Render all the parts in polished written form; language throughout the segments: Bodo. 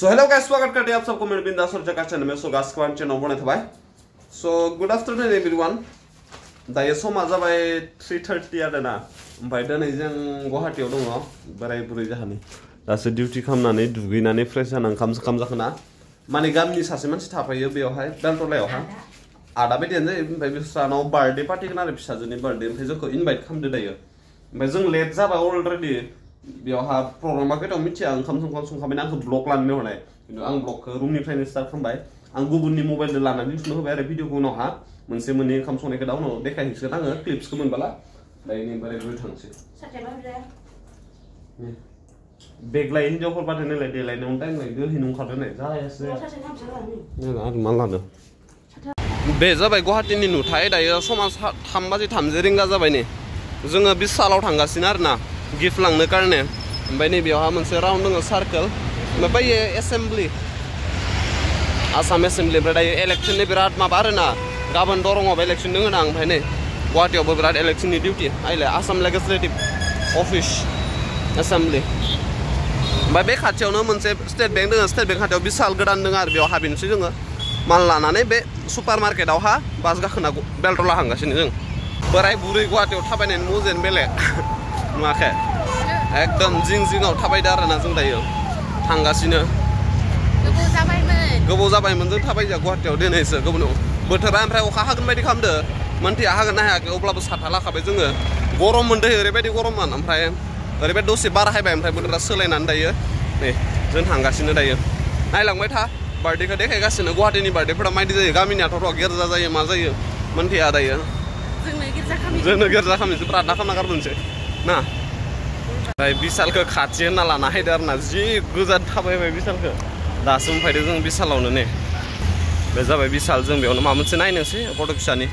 सो हेलो गाइस, स्वागत करते हैं आप सबको मेरे बिंदास और जगह चैनल में। सो गाइस कमेंट चैनल बने थे भाई। So good afternoon everyone. दायो समा जाबाय 3:30 आरोना। ओमफ्राय दिनै जों गुवाहाटीयाव दङ बोराय बुरै जाहानि। दासो डिउटि खालामनानै दुगैनानै फ्रेश जाना ओंखाम जाखाना माने गामिनि सासे मानसि थाफायो बेयावहाय बेलटलायावहा आदा बायदियानो जायो। ओमफ्राय बिस्रानाव बार्थडे पार्टि गोन आरो फिसाजोनि बार्थडे। ओमफ्राय जोंखौ इनभाइट खालामदो दायो। ओमफ्राय जों लेट जाबाय अलरेडि। बेयावहा प्रग्रामा खैथाव मिथिया। ओंखाम संखाबायना आंखौ ब्लग लानो होनाय खिन्थु आं ब्लगखौ रुमनिफ्रायनो स्टार्ट खालामबाय। आं गुबुननि मबाइलजों लानानै दिन्थिनो होबाय आरो भिडिअखौ उनावहा मोनसे मोननै ओंखाम संनायखौ दा उनाव देखायहैसिगोन आङो क्लिप्सखौ मोनबाला। दायो बोराय बुरै थांसै बेग लायै हिन्जावफोर बाथाय नायलाय देलायनायावनो टाइम लायो दोहैनो ओंखारदों नाय जायासै आरो मा लादों। बे जाबाय गुवाहाटीनि नुथाय। दायो समा 3:30 रिंगा जाबाय नै। जोङो बिशालाव थांगासिनो आरोना गिफ्ट लांनो कारने। ओमफ्राय नै बेयावहा मोनसे राउन्ड दङ सार्कोल। ओमफ्राय बैयो एसेम्बलि आसाम एसेम्बलि। ओमफ्राय दायो इलेक्सननि बिराद माबा आरोना गाबोन दरंआवबो इलेक्सन दङ ना। ओमफ्राय नै गुवाहाटीयावबो बिराद इलेक्सननि डिउटि आइले आसाम लेजिस्लेटिभ अफिस एसेम्बलि। ओमफ्राय बे खाथियावनो मोनसे स्टेट बेंक दङ। स्टेट बेंक खाथियाव बिशाल गोदान दङ आरो बेयाव हाबहैनोसै जोङो माल लानानै। बे सुपार मार्केटावहा बास गाखोना बेलटला थांगासिनो जों। बोराय बुरै गुवाहाटीयाव थाबायनायनि मुजेन बेलेग नुवाखै एकदम जिं जिङाव थाबायदो आरोना जों दायो थांगासिनो। गोबाव जाबायमोन जों थाबायजा गुवाहाटीयाव दिनैसो गोबाव बोथोरा। ओमफ्राय अखा हागोन बायदि खालामदो मोनथिया हागोन ना हायाखै। अब्लाबो साथा लाखाबाय जोङो। गरम मोनदों ओरैबायदि गरममोन। ओमफ्राय ओरैबायदि दसे बार हायबाय ओमफ्राय बोथोरा सोलायनानै दायो नै जों थांगासिनो दायो। नायलांबाय था बार्थडेखौ देखायगासिनो। गुवाहाटीनि बार्थडेफोरा माबायदि जायो। गामिनियाथ' गिर्जा जायो मा जायो मोनथिया दायो। जोंनो गिर्जा खालामनोसै प्रार्थना खालामना गारबोनोसै ना। ओमफ्राय बिशालखौ खाथि होनना लाना हायदो आरोना जि गोजान थाबायबाय बिशालखौ। दासो मोनफैदो जों बिशालावनो नै। बे जाबाय बिशाल। जों बेयावनो माबा मोनसे नायनोसै गथ' फिसानि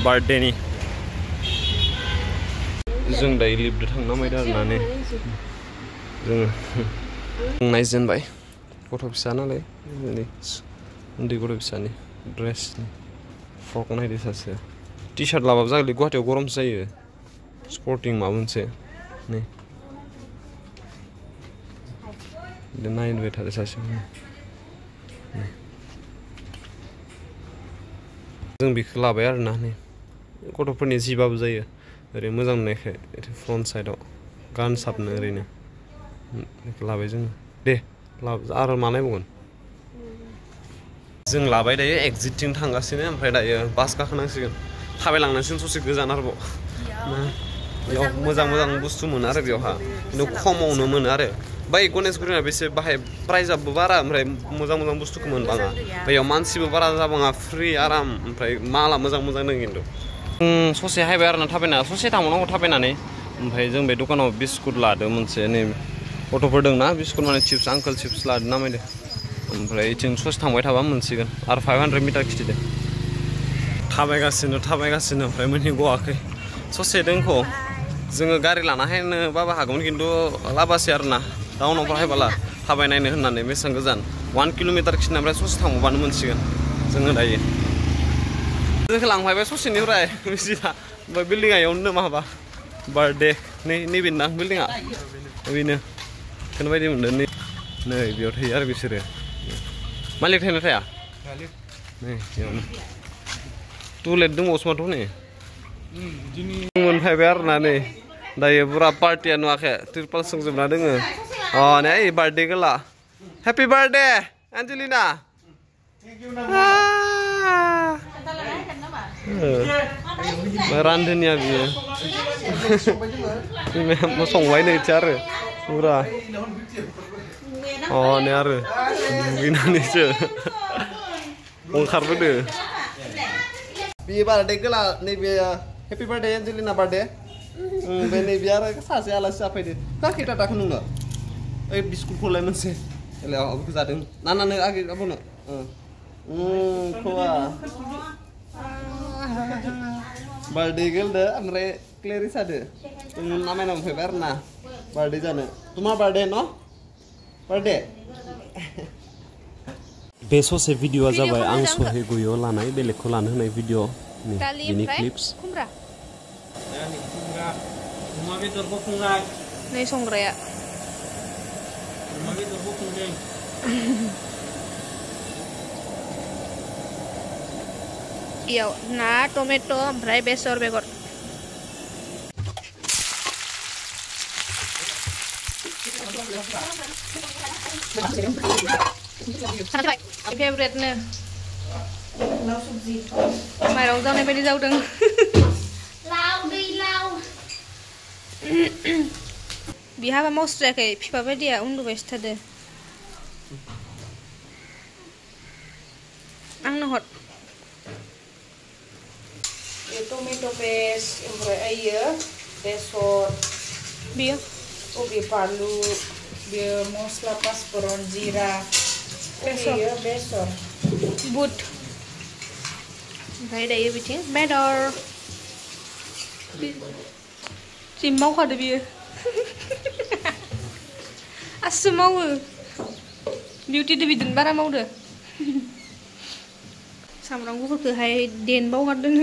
बार्थडेनि। जों दायो लिफ्टजों थांनो नामायदो आरोना नै जोङो नायजेनबाय गथ' फिसा नालाय उन्दै गथ' फिसानि ड्रेसनि फ्रक नायदो सासे। टि सार्ट लाबाबो जागोन गुवाहाटीयाव गरमसो जायो। स्पर्टिं माबा मोनसे नै नायनोबाय थादो सासे। जों बेखौ लाबाय आरोना नै गथ'फोरनि जिबाबो जायो ओरै मोजां नुनायखाय ओरै फ्रन्ट साइडआव गान साबनो ओरैनो लाबाय जोङो। दे आरो मा नायबावगोन। जों लाबाय दायो एक्जिटथिं थांगासिनो। ओमफ्राय दायो बास गाखोनांसिगोन थाबायलांनांसिगोन ससे गोजान आरोबाव। बेयाव मोजां बुस्थु मोनो आरो बेयावहा खिन्थु खमावनो मोनो आरो। बै गणेशगुरिना बेसे बाहाय प्राइजआबो बारा ओमफ्राय मोजां बुस्थुखौ मोनबाङा। बेयाव मानसिबो बारा जाबाङा फ्रि आराम। ओमफ्राय माला मोजां दङ खिन्थु। ससे हायबाय आरोना थाबायना ससे थांबावनांगौ थाबायनानै। ओमफ्राय जों बे दखानाव बिस्कुट लादों मोनसे नै गथ'फोर दंना बिस्कुट माने चिप्स आंकोल चिप्स लादों नामायदो। ओमफ्राय इथिं ससे थांबाय थाबा मोनसिगोन आरो 500 मिटार खिथिदो। थाबायगासिनो ओमफ्राय मोनहैगवाखै ससे दोंखौ। जोङो गारि लाना हायनो बाबा हागौमोन खिन्थु लाबासै आरोना टाउनाव फरायबाला थाबायनायनो होननानै बेसेबां गोजान 1 किल'मिटार खिथिना ओमफ्राय ससे थांबावबानो मोनसिगोन जोङो दायो। जोंखौ लांफायबाय ससेनिफ्राय बिसिना ओमफ्राय बिल्डिंआ इयावनो माबा बार्थडे नैबे ना बिल्डिंआ बेनो बेखौनो बायदि मोनदों। नै बेयाव थायो आरो बिसोरो मालिक थायोना थाया नै बेयावनो टुलेट दंबावोसो माथो नै मोनफैबाय आरोना नै दायो पुरा पार्टिया नुवाखै तिरपाल सोंजोबना दोङो। नै बार्थडे गला हेपि बार्थडे एन्जेलिना। रान्धोनिया बियो संबाय नैथि आरो पुरा नै आरो दुगैनानैसो ओंखारबोदो। बे बार्थडे गला नैबे हेपि बार्थडे एन्जेलिना बार्थडे। ओमफ्राय नैबे आरो सासे आलासि जाफैदो काखि टाटाखौ नोङो ओइ बिस्कुटखौलाय मोनसे बेखौ जादों ना आगे गाबोनो खोवा बार्थडे गेलदो ओमफ्राय क्लेरिसादो नामायना मोनफैबाय आरो ना बार्थडे जानो। तुम्हार बार्थडे न बार्थडे। बे ससे भिडिअआ जाबाय आं सहैगुयियाव लानाय बेलेगखौ लानो होनाय भिडिअ बिनि क्लिप्स। अमा बेदरखौ संनाय नै संग्राया अमा बेदरखौ संदों Iyaw na tomato oमफ्राय बेसर बेगर फेभरेट नो लाव सबजि माइरं जावनाय बायदि जावदों लाव दै लाव बिहाबा मावस्रायाखै फिफा बायदिया उन्दुबायसो थादो आंनो हर टमेट' पेस्ट ओमफ्राय आयो बेसर बियो कबि बानलु बियो मस्ला पासफोरन जिरा बेयो बेसर बुट ओमफ्राय दायो बिथिं बेदर जि मावखादो बियो आसो मावो बिउटिदो बिदिनो बारा मावदो सामब्राम गुफुरखौहाय देनबावगारदों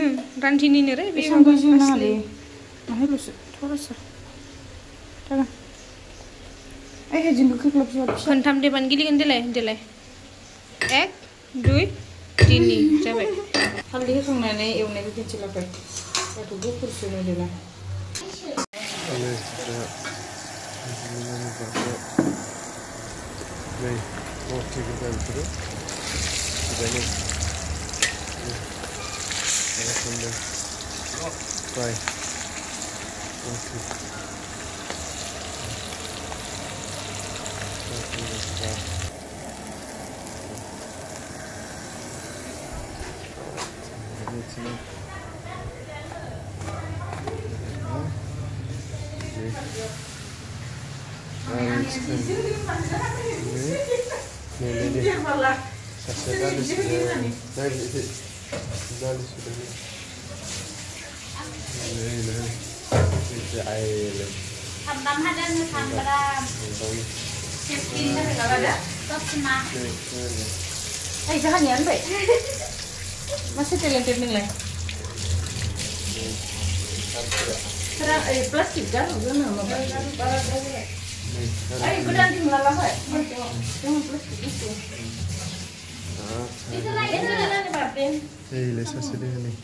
रान्थिनिनो रे बे खनथाम देबानो गिलिगोन देलाय 1 2 3 जाबाय हालदै होखांनानै एवनायखौ खिन्थिलाबाय दाथ' गुफुरसो नुदोंना masih talented nih lah. Serang plastik kan, gimana mau gue nanti melalah ya, jangan plastik itu. Itu lagi nih Martin. Lesa sedih nih.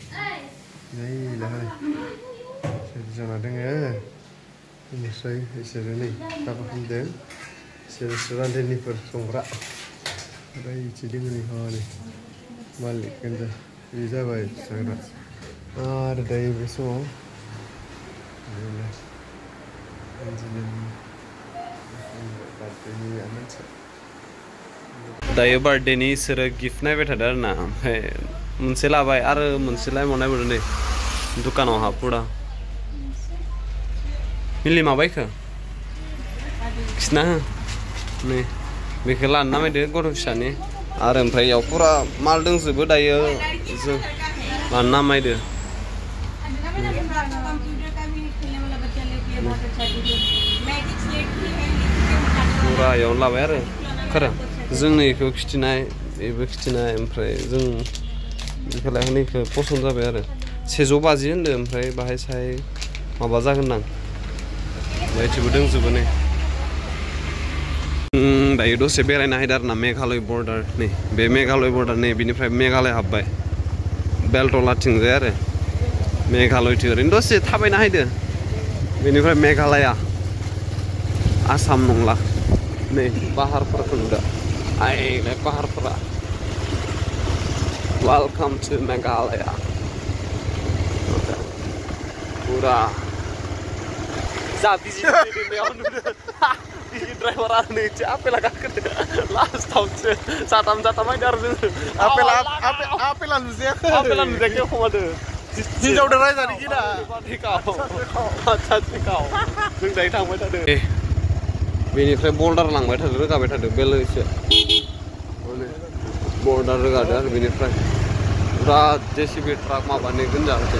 Lah. Jangan dengar. Ini saya nih. Apa hendak? Restoran ini persongrak. Rai jadi nih nih. Malik kan dah. Bisa baik sangat. Ada dari besok. दायो बार्थडेनि इसोरो गिफ्ट नायबाय थादों आरो ना ओमफ्राय मोनसे लाबाय आरो मोनसे लायबावनाय बोदों नै दुकानाव हापुरा मिलि माबायखो खिना हो नै बेखौ लानो नामायदो गथ' फिसानि आरो ओमफ्राय इयाव पुरा माल दंजोबो दायो जों लानो नामायदो पुरा इयावनो लाबाय आरो खोरा जोंनो इखौ खिथिनाय बेबो खिथिनाय ओमफ्राय जों बेखौ लायखानायखौ पसन्द जाबाय आरो 150 होनदों ओमफ्राय बाहाय साय माबा जागोन नां बायथिबो दंजोबो नै दायो दसे बेरायनो हायदो आरो ना मेघालय बर्डार नै बे मेघालय बर्डार नै बिनिफ्राय मेघालय हाबबाय बेलटलाथिंजाय आरो मेघालयथिं ओरैनो दसे थाबायनो हायदो बेनिफ्राय मेघालया आसाम नंला नै पाहारफोरखौ नुदो आइलाय पाहारफोरा वेलकाम टु मेघालया पुरा जा बिजि दैयाव नुदो बिजि ड्राइभारा नै आपेला गाखोदो लास्टआवसो जाथाम आयदो आरो जों आपेला नुजायाखै खमादो हिनजावदो रायजानो गिना आच्छा थिकाव जों दायो थांबाय थादो बेनिफ्राय बल्डार लांबाय थादो रोगाबाय थादो बेलैसो बल्डार रोगादो आरो बेनिफ्राय बिराद जेसिबि ट्राक माबानि गोनजादो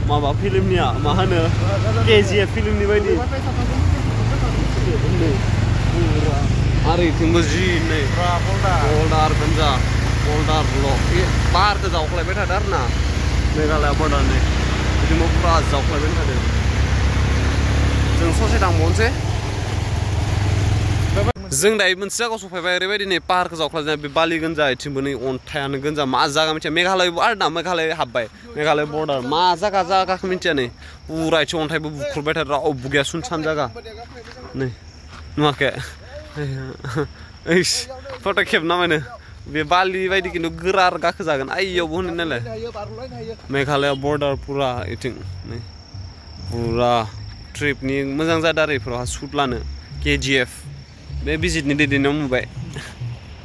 माबा फिल्मनिया मा होनो केजिएफ फिल्मनि बायदि आरो इथिंबो जि नै बल्डार गोनजा बल्डार ब्लक बारखौ जावख्लायबाय थादो आरो ना मेघालया बर्डारनि बिदिनो पुरा जावख्लायबाय थादो जों ससे थांबावनोसै जों दायो मोनसे जायगायाव सफैबाय ओरैबायदि नै पाहारखौ जावख्लायनाय बे बालि गोनजा इथिंबो नै अन्थायानो गोनजा मा जायगा मिथिया मेघालयबो आरो ना मेघालय हाबबाय मेघालय बर्डार मा जायगाखौ मिथिया नै पुरा इथिं अन्थाइबो बुख्रुबबाय थादों रावबो गैया सुनसान जायगा नै नुवाखै ओइस फट' खेबना मानो बे बालि बायदि खिन्थु गोरा गाखोजागोन आइयावबो होनो नालाय मेघालय बर्डार पुरा इथिं नै पुरा ट्रिपनि मोजां जादों आरो इफोरावहा सुट लानो KGF बे भिजिटनि दैदेननायाव नुबाय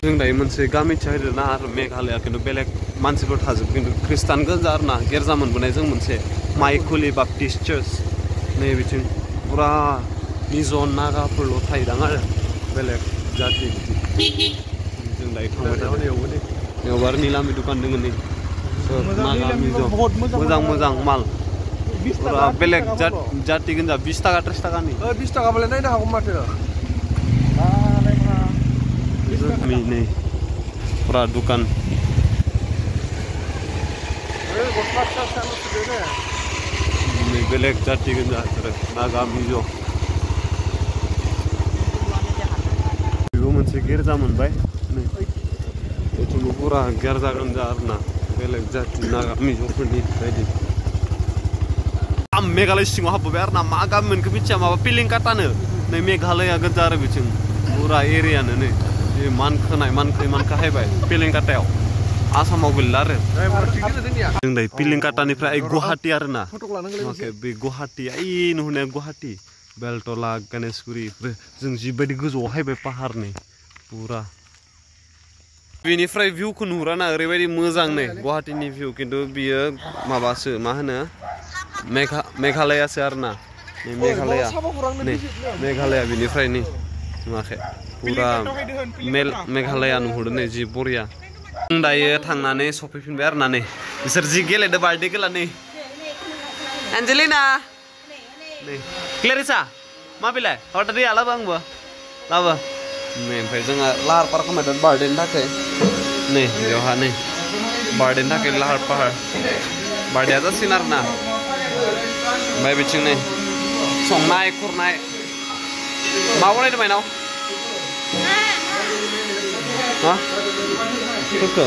जों दायो मोनसे गामि थाहैदों ना आरो मेघालया खिन्थु बेलेग मानसिफोर थाजोब खिन्थु ख्रिस्टान गोजा आरो ना गिर्जा मोनबोनाय जों मोनसे माइखुलि बाप्टिस्ट चार्च नै बिथिं पुरा मिजन नागाफोरल' थायोदां आरो बेलेग जाति बिदि जों दायो थांबाय थादों बेयावबो आरो निलामि दखान दङ नै नागा मिजन मोजां मोजां माल पुरा बेलेग जाति गोजा 20 थाखा 30 थाखानि 20 थाखाबालाय नायनो हागौ माथो नै पुरा दुकान नै बेलेग जाति गोजा नागा मिजो बेबो मोनसे गिर्जा मोनबाय नै बेथिंबो पुरा गिर्जा गोजा आरोना बेलेग जाति नागा मिजोफोरनि बायदि मेघालय सिङाव हाबबोबाय आरो ना मा गामि मोनखौ मिथिया माबा पिलिंकाटानो नै मेघालया गोजा आरो बिथिं पुरा एरियानो नै मानखो हायबाय पिलिंकाटायाव आसामाव गैला आरो जों दायो पिलिंकाटानिफ्राय गुवाहाटी आरो ना बे गुवाहाटी ओइ नुहुरनाया गुवाहाटी बेलतला गणेशगुरि जों जिबायदि गोजौआव हायबाय पाहारनि पुरा बेनिफ्राय भिउखौ नुहुरा ना ओरैबायदि मोजां नै गुवाहाटीनि भिउ खिन्थु बियो माबासो मा होनो मेघालयासो आरो ना मेघालया बेनिफ्राय नै नुवाखै पुरा मेघालया नुहुरदों नै जि बरिया जों दायो थांनानै सफैफिनबाय आरो ना नै बिसोर जि गेलेदों बार्थडे गेला नै एन्जेलिना नै क्लेरिसा मा बिलाय हरदो दैया लाबो आंबो लाबो नै ओमफ्राय जोङो लाहार फाहार खालामदों बार्थडेनि थाखाय नै बेवहा नै बार्थडेनि थाखाय लाहार फाहार बार्थडेया जासिगोन आरो ना ओमफ्राय बिथिं नै संनाय खुरनाय मा बनायदों माइनाव मा फोरखो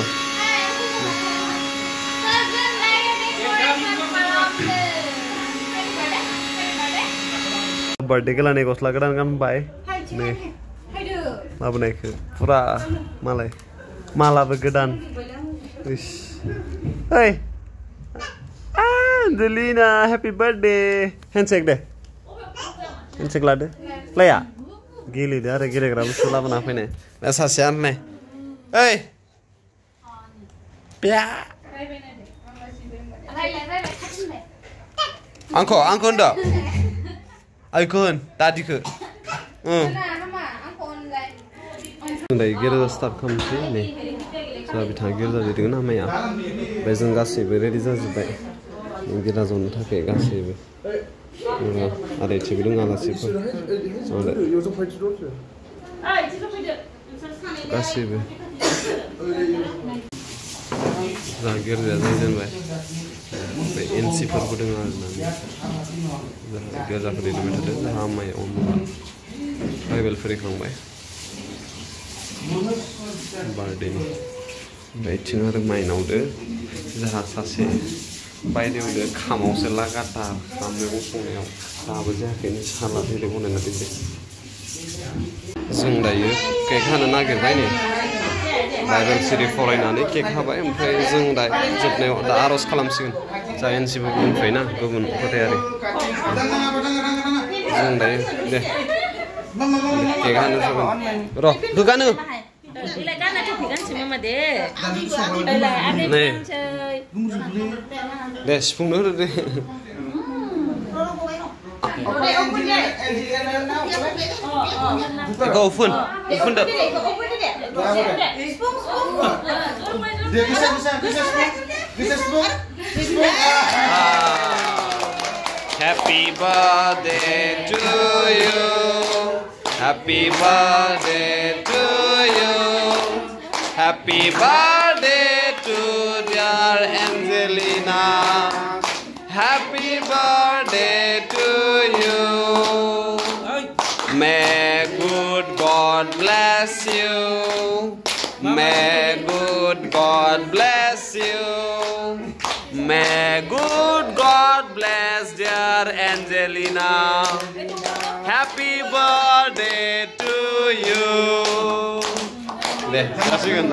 बार्थडे गेलानि गस्ला गोदान गानबाय नै लाबोनायखौ पुरा मालाय मालाबो गोदान ओइ एन्जेलिना हेपि बार्थडे हेन्डसेक दे हेन्डसेक लादो लाया गेलेदो आरो गेलेग्रा बुस्थु लाबोना फैनाय बे सासेयानो नै ओइ आंखौ होनदों आइखौ होन दादिखौ दायो गिर्जा स्टार्ट खालामसै नै जोंहा बिथाङा गिर्जा लिरदोंमोन हामाया ओमफ्राय जों गासैबो रेडि जाजोब्बाय गिर्जा जनो थाखाय गासैबो आरो इथिंबो दङ आलासिफोर गासैबो जोंहा गिर्जाया जाजेनबाय ओमफ्राय एनसिफोरबो दङ आरोना जोंहा गिर्जाफोर लिरबाय थादों जोंहा आमाया अनला बाइबेलफोर होखांबाय बार्थडेनि ओमफ्राय इथिं आरो माइनावदो जोंहा सासे बायदेवदो खामावसो लागातार मैगं संनायाव दाबो जायाखैनो सालाद ओरै बनायना दोनदों जों दायो केक हानो नागिरबाय नै बाइबेल सिरि फरायनानै केक हाबाय ओमफ्राय जों दा जोबनायाव दा आर'ज खालामसिगोन जा एनसिबो दंफैयोना गुबुन फोथायारि जों दायो दे केक हानो जागोन र' दुगानो नै दे सिफुंनो होदो दे Go open. Open the. Happy birthday to you. Happy birthday to you. Happy birthday to dear Angelina. Happy birthday to you. you. May good God bless you. May good God bless dear Angelina. Happy birthday to you. Deh, kasihkan.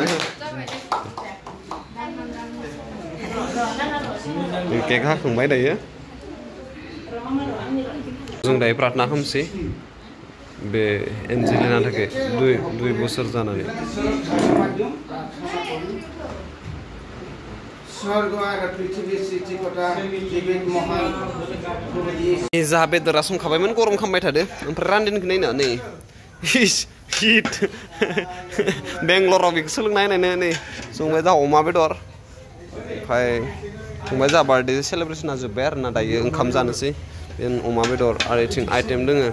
Cake khung mấy đây á. Dùng đây pratna khamsi. Be Angelina thake dui bosor janani. Iza bedora संखाबायमोन गरम खामबाय थादो ओमफ्राय रानदिनखौ नायनो नै हिट बेंगलराव बेखौ सोलोंना नायनो नै संबाय जा अमा बेदर ओमफ्राय संबाय जा बार्थडे सेलेब्रेसना जोब्बाय आरोना दायो ओंखाम जानोसै बे अमा बेदर आरो इथिं आइटेम दोङो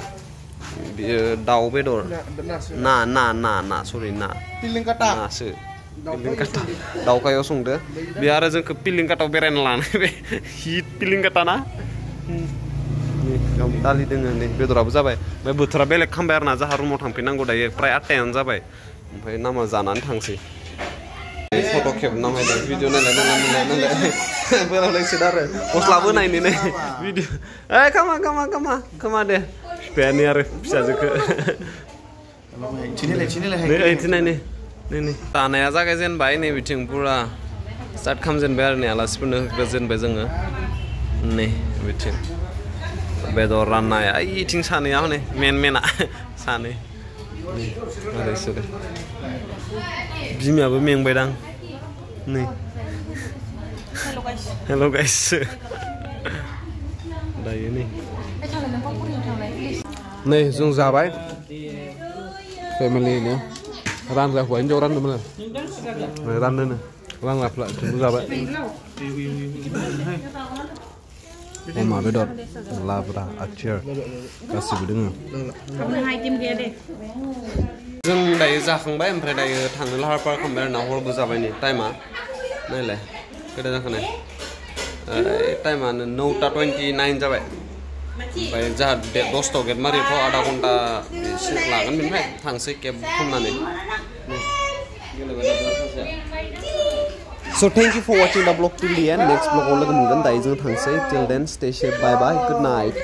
बियो दाउ बेदर ना सरि ना पिलिंकाटा नासो पिलिंकाटा दाउखायाव संदो बे आरो जोंखौ पिलिंकाटाव बेरायनो लानाय बे हिट पिलिंकाटा ना दालि दोङो नै बेदराबो जाबाय ओमफ्राय बोथोरा बेलेग खामबाय आरोना जाहा रुमाव थांफिननांगौ दायो प्राय 8टायानो जाबाय ओमफ्राय नामा जानानै थांसै फट' खेबना नायदों भिडिअ नायलाय बोरावलायसो आरो गस्लाबो नायनो नै भिडिअ ओइ खामा दे बिफायानो आरो फिसाजोखौ नै जानाया जागायजेनबाय नै बिथिं पुरा स्टार्ट खालामजेनबाय आरो नै आलासिफोरनो होजेनबाय जोङो नै बिथिं बेदर राननाय ओइथिं सानैया हनै मेना सानै आरो इसोरो बिमायाबो मेंबायदां नै हेल' गाइस दायो नै जों जाबाय फेमिलिनो रानग्रा हौवा हिन्जाव रानदोंमोन रानदोंनो रानग्राफ्रा जाबाय अमा बेदर लाब्रा आथियार गासिबो दोङो जों दायो जाखांबाय ओमफ्राय दायो थांनो लाहार फाहार खालामबाय आरोना हरबो जाबाय नै टाइमा नायलाय गोदा जाखानाय टाइमानो 9:29 जाबाय ओमफ्राय जाहा 10 गेट मारिथ' आधा घन्टा लागोन बेनिफ्राय थांसै केब खालामनानै So thank you for watching the vlog till the end. Next vlog लोगो मोनगोन दायो जों थांसै. Till then stay safe. Bye bye. Good night.